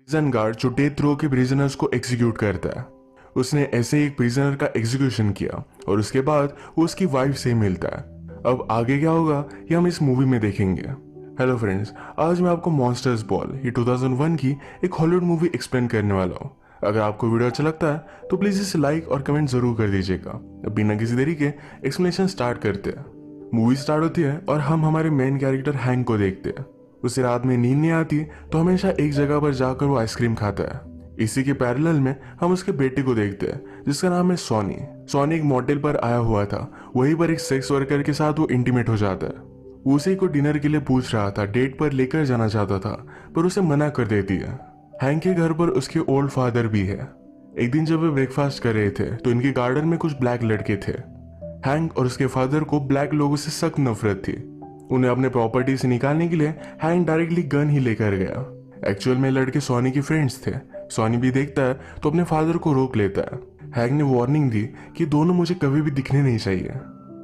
Prison guard जो death row के prisoners को एग्जीक्यूट करता है, उसने ऐसे ही एक प्रिजनर का एग्जीक्यूशन किया और उसके बाद वो उसकी वाइफ से मिलता है। अब आगे क्या होगा ये हम इस मूवी में देखेंगे। हेलो फ्रेंड्स, आज मैं आपको मॉन्स्टर्स बॉल ये 2001 की एक हॉलीवुड मूवी एक्सप्लेन करने वाला हूँ। अगर आपको वीडियो अच्छा लगता है तो प्लीज इसे लाइक और कमेंट जरूर कर दीजिएगा। अब बिना किसी देरी के एक्सप्लेनेशन स्टार्ट करते हैं। मूवी स्टार्ट होती है और हम हमारे मेन कैरेक्टर हैंक को देखते हैं। उसे रात में नींद नहीं आती तो हमेशा एक जगह पर जाकर वो आइसक्रीम खाता है। इसी के पैरेलल में हम उसके बेटे को देखते हैं जिसका नाम है सोनी। सोनी एक मॉडल पर आया हुआ था, वहीं पर एक सेक्स वर्कर के साथ वो इंटीमेट हो जाता है। वो उसे को डिनर के लिए पूछ रहा था, डेट पर लेकर जाना चाहता था पर उसे मना कर देती है। हैंक के घर पर उसके ओल्ड फादर भी है। एक दिन जब वे ब्रेकफास्ट कर रहे थे तो इनके गार्डन में कुछ ब्लैक लड़के थे। हैंक और उसके फादर को ब्लैक लोगों से सख्त नफरत थी। उन्हें अपने प्रॉपर्टी से निकालने के लिए हैंक डायरेक्टली गन ही लेकर गया। एक्चुअल में लड़के सोनी के फ्रेंड्स थे। सोनी भी देखता है तो अपने फादर को रोक लेता है। हैंक ने वार्निंग दी कि दोनों मुझे कभी भी दिखने नहीं चाहिए।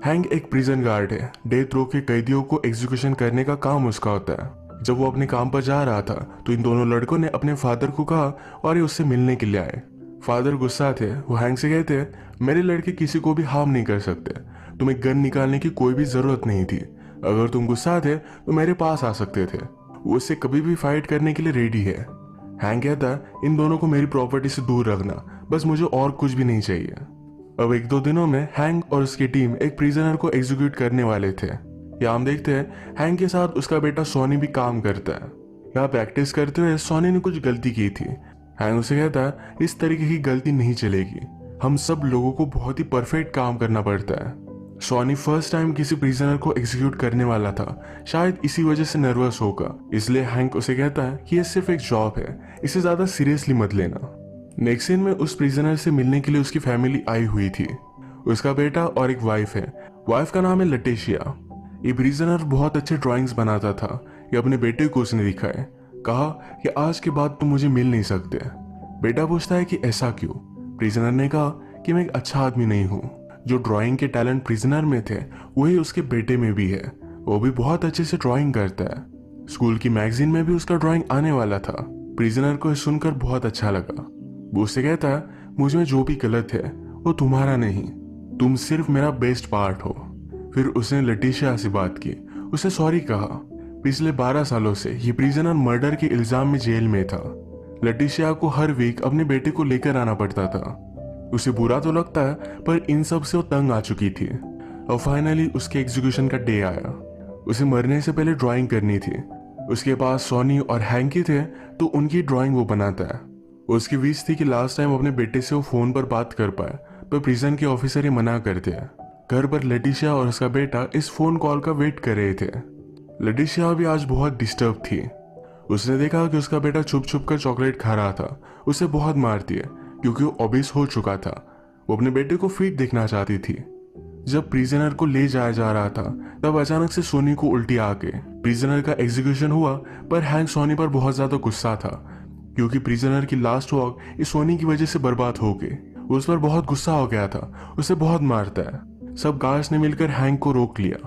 हैंक एक प्रिजन गार्ड है। डेथ रो के कैदियों को एग्जीक्यूशन करने का काम उसका होता है। जब वो अपने काम पर जा रहा था तो इन दोनों लड़कों ने अपने फादर को कहा और ये उससे मिलने के लिए आए। फादर गुस्सा थे। वो हैंक से कहते मेरे लड़के किसी को भी हार्म नहीं कर सकते, तुम्हें गन निकालने की कोई भी जरूरत नहीं थी। अगर तुम गुस्सा थे तो मेरे पास आ सकते थे। वो उससे कभी भी फाइट करने के लिए रेडी है। हैंक कहता इन दोनों को मेरी प्रॉपर्टी से दूर रखना, बस मुझे और कुछ भी नहीं चाहिए। अब एक दो दिनों में हैंक और उसकी टीम एक प्रिजनर को एग्जीक्यूट करने वाले थे। यहाँ हम देखते हैं हैंक के साथ उसका बेटा सोनी भी काम करता है। यहाँ प्रैक्टिस करते हुए सोनी ने कुछ गलती की थी। हैंक उसे कहता इस तरीके की गलती नहीं चलेगी, हम सब लोगों को बहुत ही परफेक्ट काम करना पड़ता है। सोनी फर्स्ट टाइम किसी प्रिजनर को एग्जीक्यूट करने वाला था, शायद इसी वजह से नर्वस होगा। इसलिए हैंक उसे कहता है कि यह सिर्फ एक जॉब है, इसे ज्यादा सीरियसली मत लेना। नेक्स्ट सीन में उस प्रिजनर से मिलने के लिए उसकी फैमिली आई हुई थी। उसका बेटा और एक वाइफ है। वाइफ का नाम है लटेशिया। ये प्रिजनर बहुत अच्छे ड्राइंग्स बनाता था। ये अपने बेटे को उसने दिखाए, कहा कि आज के बाद तुम मुझे मिल नहीं सकते। बेटा पूछता है कि ऐसा क्यों। प्रिजनर ने कहा कि मैं एक अच्छा आदमी नहीं हूँ। जो ड्राइंग के टैलेंट प्रिजनर में थे वही उसके बेटे में भी है। वो भी बहुत अच्छे से ड्राइंग करता है। स्कूल की मैगजीन में भी उसका ड्राइंग आने वाला था। प्रिजनर को सुनकर बहुत अच्छा लगा। वो उससे कहता मुझ में जो भी गलत है वो तुम्हारा नहीं, तुम सिर्फ मेरा बेस्ट पार्ट हो। फिर उसने लटिशिया से बात की, उसे सॉरी कहा। पिछले 12 सालों से ये प्रिजनर मर्डर के इल्जाम में जेल में था। लटिशिया को हर वीक अपने बेटे को लेकर आना पड़ता था। उसे बुरा तो लगता है पर इन सब से वो तंग आ चुकी थी। और फाइनली उसके एग्जीक्यूशन का डे आया। उसे मरने से पहले ड्राइंग करनी थी। उसके पास सोनी और हैंकी थे तो उनकी ड्राइंग वो बनाता है। उसकी विश थी कि लास्ट टाइम अपने बेटे से वो फोन पर बात कर पाए, पर प्रिजन के ऑफिसर ही मना करते हैं। घर पर लटिशिया और उसका बेटा इस फोन कॉल का वेट कर रहे थे। लटिशिया भी आज बहुत डिस्टर्ब थी। उसने देखा कि उसका बेटा छुप छुप कर चॉकलेट खा रहा था। उसे बहुत मारती है क्योंकि वो ओबेस हो चुका था। वो अपने बेटे को फिट देखना चाहती थी। जब प्रिजनर को ले जाया जा रहा था तब अचानक से सोनी को उल्टी आके प्रिजनर का एग्जीक्यूशन हुआ। पर हैंक सोनी पर बहुत ज्यादा गुस्सा था क्योंकि प्रिजनर की लास्ट वॉक इस सोनी की वजह से बर्बाद हो गई। वो उस पर बहुत गुस्सा हो गया था, उसे बहुत मारता है। सब गार्ड्स ने मिलकर हैंक को रोक लिया।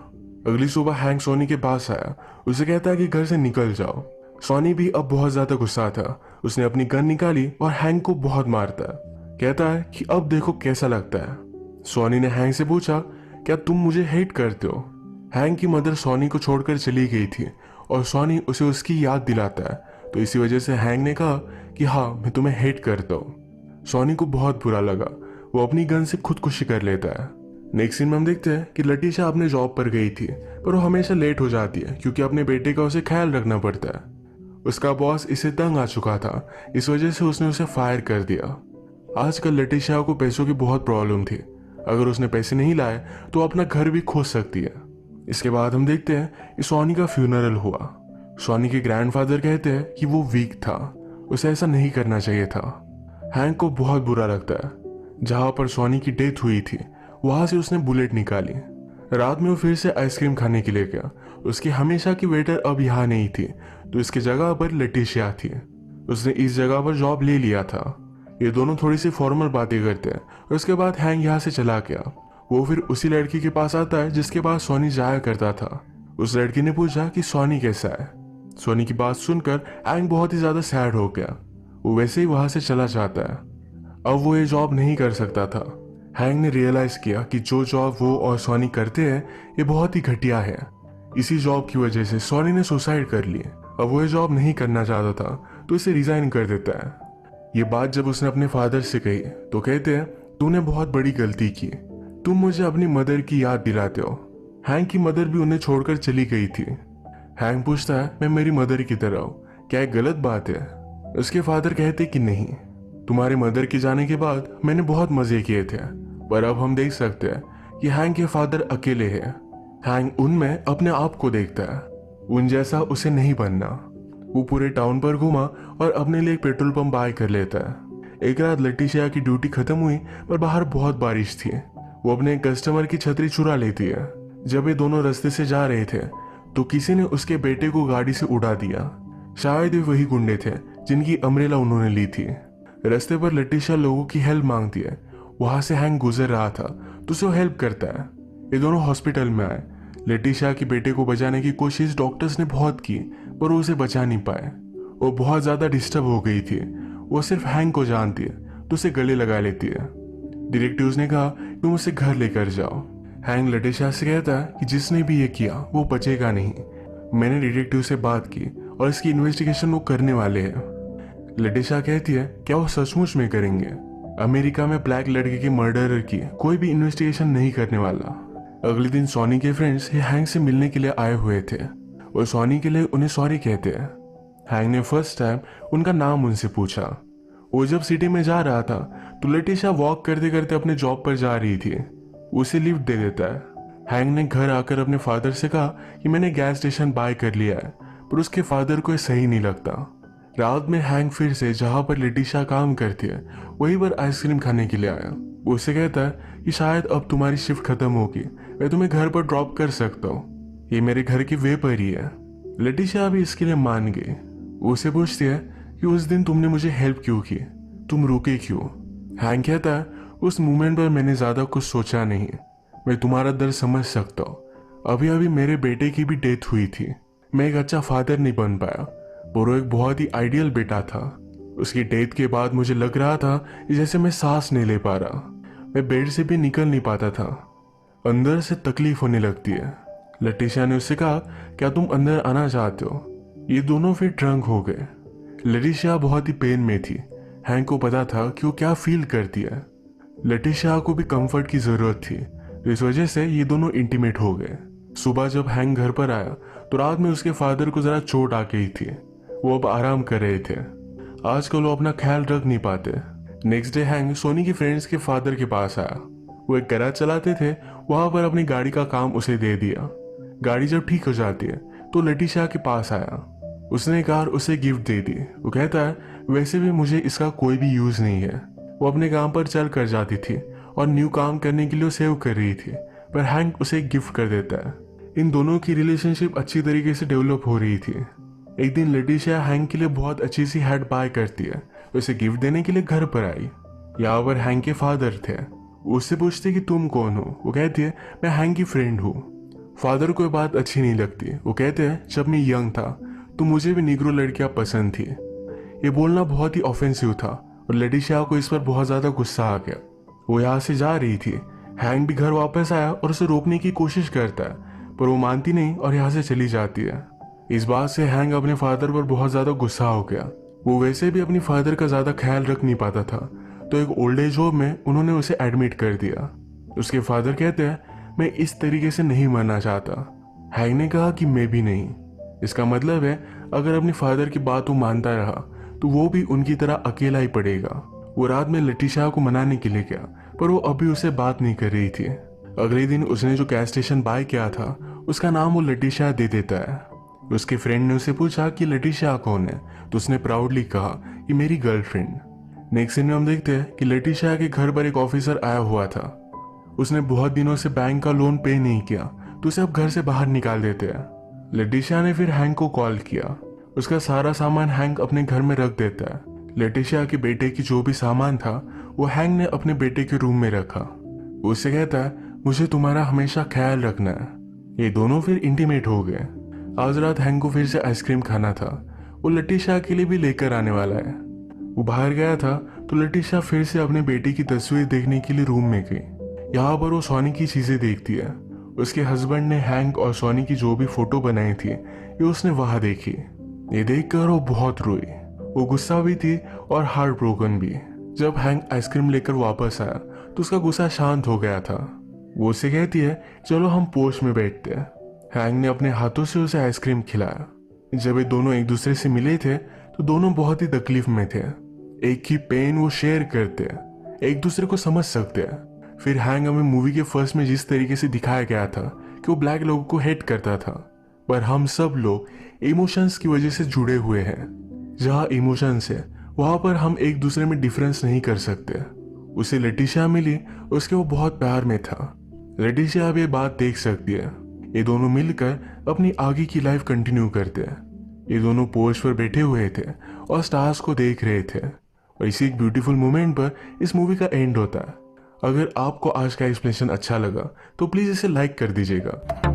अगली सुबह हैंक सोनी के पास आया, उसे कहता है कि घर से निकल जाओ। सोनी भी अब बहुत ज्यादा गुस्सा था। उसने अपनी गन निकाली और हैंक को बहुत मारता है। कहता है कि अब देखो कैसा लगता है। सोनी ने हैंक से पूछा क्या तुम मुझे हेट करते हो। हैंक की मदर सोनी को छोड़कर चली गई थी और सोनी उसे उसकी याद दिलाता है, तो इसी वजह से हैंक ने कहा कि हाँ मैं तुम्हें हेट करता हूँ। सोनी को बहुत बुरा लगा। वो अपनी गन से खुदकुशी कर लेता है। नेक्स्ट सीन में हम देखते हैं कि लटिशिया अपने जॉब पर गई थी पर वो हमेशा लेट हो जाती है क्योंकि अपने बेटे का उसे ख्याल रखना पड़ता है। उसका बॉस इसे तंग आ चुका था, इस वजह से उसने उसे फायर कर दिया। आजकल लटिशिया को पैसों की बहुत प्रॉब्लम थी। अगर उसने पैसे नहीं लाए तो अपना घर भी खो सकती है। इसके बाद हम देखते हैं कि सोनी का फ्यूनरल हुआ। सोनी के ग्रैंडफादर कहते हैं कि वो वीक था, उसे ऐसा नहीं करना चाहिए था। हैंक को बहुत बुरा लगता है। जहां पर सोनी की डेथ हुई थी वहां से उसने बुलेट निकाली। रात में वो फिर से आइसक्रीम खाने के लिए गया। उसकी हमेशा की वेटर अब यहाँ नहीं थी तो इसकी जगह पर लटिशिया थी। उसने इस जगह पर जॉब ले लिया था। ये दोनों थोड़ी सी फॉर्मल बातें करते हैं और उसके बाद हैंक यहाँ से चला गया। वो फिर उसी लड़की के पास आता है जिसके पास सोनी जाया करता था। उस लड़की ने पूछा कि सोनी कैसा है। सोनी की बात सुनकर हैंक बहुत ही ज्यादा सैड हो गया। वो वैसे ही वहां से चला जाता है। अब वो ये जॉब नहीं कर सकता था। हैंक ने रियलाइज किया कि जो जॉब वो और सॉनी करते हैं ये बहुत ही घटिया है। इसी जॉब की वजह से सॉनी ने सुसाइड कर ली। अब वो ये जॉब नहीं करना चाहता था तो इसे रिजाइन कर देता है। ये बात जब उसने अपने फादर से कही तो कहते हैं, तूने बहुत बड़ी गलती की, तुम मुझे अपनी मदर की याद दिलाते हो। हैंक की मदर भी उन्हें छोड़कर चली गई थी। हैंक पूछता है, मैं मेरी मदर की तरह हूँ, क्या एक गलत बात है? उसके फादर कहते कि नहीं, तुम्हारे मदर के जाने के बाद मैंने बहुत मजे किए थे, पर अब हम देख सकते हैं कि हैंक के फादर अकेले हैं। हैंक उनमें अपने आप को देखता है, उन जैसा उसे नहीं बनना। वो पूरे टाउन पर घूमा और अपने लिए एक पेट्रोल पंप बाय कर लेता है। एक रात लेटिशिया की ड्यूटी खत्म हुई पर बाहर बहुत बारिश थी। वो अपने कस्टमर की छतरी चुरा लेती है। जब ये दोनों रास्ते से जा रहे थे तो किसी ने उसके बेटे को गाड़ी से उड़ा दिया। शायद वे वही गुंडे थे जिनकी अम्ब्रेला उन्होंने ली थी। रास्ते पर लेटिशिया लोगों की हेल्प मांगती है। वहां से हैंक गुजर रहा था तो उसे हेल्प करता है। ये दोनों हॉस्पिटल में आए। लेटिशिया के बेटे को बचाने की कोशिश डॉक्टर्स ने बहुत की पर वो उसे बचा नहीं पाए। वो बहुत ज्यादा डिस्टर्ब हो गई थी। वो सिर्फ हैंक को जानती है तो उसे गले लगा लेती है। डिटेक्टिव्स ने कहा तुम उसे घर लेकर जाओ। हैंक लेटिशिया से कहता है कि जिसने भी ये किया वो बचेगा नहीं। मैंने डिटेक्टिव से बात की और इसकी इन्वेस्टिगेशन वो करने वाले हैं। लेटिशिया कहती है, क्या वो सचमुच में करेंगे? अमेरिका में ब्लैक लड़के के मर्डरर की कोई भी इन्वेस्टिगेशन नहीं करने वाला। अगले दिन सॉनी के फ्रेंड्स हैंक से मिलने के लिए आए हुए थे और सॉनी के लिए उन्हें सॉरी कहते हैं। हैंक ने फर्स्ट टाइम उनका नाम उनसे पूछा। वो जब सिटी में जा रहा था तो लेटिशिया वॉक करते करते अपने जॉब पर जा रही थी। उसे लिफ्ट दे देता है। हैंक ने घर आकर अपने फादर से कहा कि मैंने गैस स्टेशन बाय कर लिया है, पर उसके फादर को ये सही नहीं लगता। रात में हैंक फिर से जहां पर लेटिशिया काम करती है वहीं पर आइसक्रीम खाने के लिए आया। वो उसे कहता है कि शायद अब तुम्हारी शिफ्ट खत्म होगी, मैं तुम्हें घर पर ड्रॉप कर सकता हूँ, ये मेरे घर के वे पर ही है। लेटिशिया भी इसके लिए मान गई। वो उसे पूछती है कि उस दिन तुमने मुझे हेल्प क्यों की, तुम रुके क्यों? हैंक कहता है, उस मोमेंट पर मैंने ज्यादा कुछ सोचा नहीं, मैं तुम्हारा दर्द समझ सकता हूँ। अभी अभी मेरे बेटे की भी डेथ हुई थी। मैं एक अच्छा फादर नहीं बन पाया, पर वो एक बहुत ही आइडियल बेटा था। उसकी डेथ के बाद मुझे लग रहा था जैसे मैं सांस नहीं ले पा रहा, मैं बेड से भी निकल नहीं पाता था, अंदर से तकलीफ होने लगती है। लेटिशिया ने उससे कहा, क्या तुम अंदर आना चाहते हो? ये दोनों फिर ड्रंक हो गए। लेटिशिया बहुत ही पेन में थी। हैंक को पता था कि वो क्या फील करती है। लेटिशिया को भी कंफर्ट की जरूरत थी, इस वजह से ये दोनों इंटीमेट हो गए। सुबह जब हैंक घर पर आया तो रात में उसके फादर को जरा चोट आ गई थी। वो अब आराम कर रहे थे। आजकल वो अपना ख्याल रख नहीं पाते। नेक्स्ट डे हैंक सोनी के फ्रेंड्स के फादर के पास आया। वो एक गैराज चलाते थे, वहां पर अपनी गाड़ी का काम उसे दे दिया। गाड़ी जब ठीक हो जाती है तो लेटिशिया के पास आया। उसने कार उसे गिफ्ट दे दी। वो कहता है, वैसे भी मुझे इसका कोई भी यूज नहीं है। वो अपने काम पर चल कर जाती थी और न्यू काम करने के लिए सेव कर रही थी, पर हैंक उसे गिफ्ट कर देता है। इन दोनों की रिलेशनशिप अच्छी तरीके से डेवलप हो रही थी। एक दिन लेटिशिया हैंक के लिए बहुत अच्छी सी हैट बाय करती है। उसे गिफ्ट देने के लिए घर पर आई। यहाँ पर हैंक के फादर थे। उससे पूछते कि तुम कौन हो? वो कहती है, मैं हैंक की फ्रेंड हूँ। फादर को ये बात अच्छी नहीं लगती। वो कहते हैं, जब मैं यंग था तो मुझे भी निग्रो लड़कियां पसंद थी। ये बोलना बहुत ही ऑफेंसिव था और लेटिशिया को इस पर बहुत ज्यादा गुस्सा आ गया। वो यहाँ से जा रही थी। हैंक भी घर वापस आया और उसे रोकने की कोशिश करता है, पर वो मानती नहीं और यहाँ से चली जाती है। इस बात से हैंक अपने फादर पर बहुत ज्यादा गुस्सा हो गया। वो वैसे भी अपनी फादर का ज्यादा ख्याल रख नहीं पाता था, तो एक ओल्ड एज होम में उन्होंने उसे एडमिट कर दिया। उसके फादर कहते हैं, मैं इस तरीके से नहीं मरना चाहता। हैंक ने कहा कि मैं भी नहीं। इसका मतलब है अगर अपने फादर की बात वो मानता रहा तो वो भी उनकी तरह अकेला ही पड़ेगा। वो रात में लेटिशिया को मनाने के लिए गया, पर वो अभी उससे बात नहीं कर रही थी। अगले दिन उसने जो गैस स्टेशन बाय किया था उसका नाम वो लेटिशिया दे देता है। उसके फ्रेंड ने उसे पूछा कि लेटिशिया कौन है, तो उसने प्राउडली कहा कि मेरी गर्लफ्रेंड। नेक्स्ट सीन में हम देखते हैं कि लेटिशिया के घर पर एक ऑफिसर आया हुआ था। उसने बहुत दिनों से बैंक का लोन पे नहीं किया तो उसे अब घर से बाहर निकाल देते हैं। लेटिशिया ने फिर हैंक को कॉल किया। उसका सारा सामान हैंक अपने घर में रख देता है। लेटिशिया के बेटे की जो भी सामान था वो हैंक ने अपने बेटे के रूम में रखा। उससे कहता है, मुझे तुम्हारा हमेशा ख्याल रखना है। ये दोनों फिर इंटीमेट हो गए। आज रात हैंक को फिर से आइसक्रीम खाना था। वो लेटिशिया के लिए भी लेकर आने वाला है। वो बाहर गया था तो लेटिशिया फिर से अपने बेटी की तस्वीर देखने के लिए रूम में गई। यहाँ पर वो सोनी की चीजें देखती है। उसके हस्बैंड ने हैंक और सोनी की जो भी फोटो बनाई थी ये उसने वहां देखी। ये देखकर वो बहुत रोई। वो गुस्सा भी थी और हार्ट ब्रोकन भी। जब हैंक आइसक्रीम लेकर वापस आया तो उसका गुस्सा शांत हो गया था। वो उसे कहती है चलो हम पोर्च में बैठते हैं। हैंक ने अपने हाथों से उसे आइसक्रीम खिलाया। जब ये दोनों एक दूसरे से मिले थे तो दोनों बहुत ही तकलीफ में थे। एक ही पेन वो शेयर करते हैं, एक दूसरे को समझ सकते हैं। फिर हैंग हमें मूवी के फर्स्ट में जिस तरीके से दिखाया गया था कि वो ब्लैक लोगों को हेट करता था, पर हम सब लोग इमोशंस की वजह से जुड़े हुए हैं। जहाँ इमोशंस है वहां पर हम एक दूसरे में डिफरेंस नहीं कर सकते। उसे लेटिशिया मिली, उसके वो बहुत प्यार में था। लेटिशिया अब ये बात देख सकती है। ये दोनों मिलकर अपनी आगे की लाइफ कंटिन्यू करते हैं। ये दोनों पोर्च पर बैठे हुए थे और स्टार्स को देख रहे थे और इसी एक ब्यूटीफुल मोमेंट पर इस मूवी का एंड होता है। अगर आपको आज का एक्सप्लेनेशन अच्छा लगा तो प्लीज इसे लाइक कर दीजिएगा।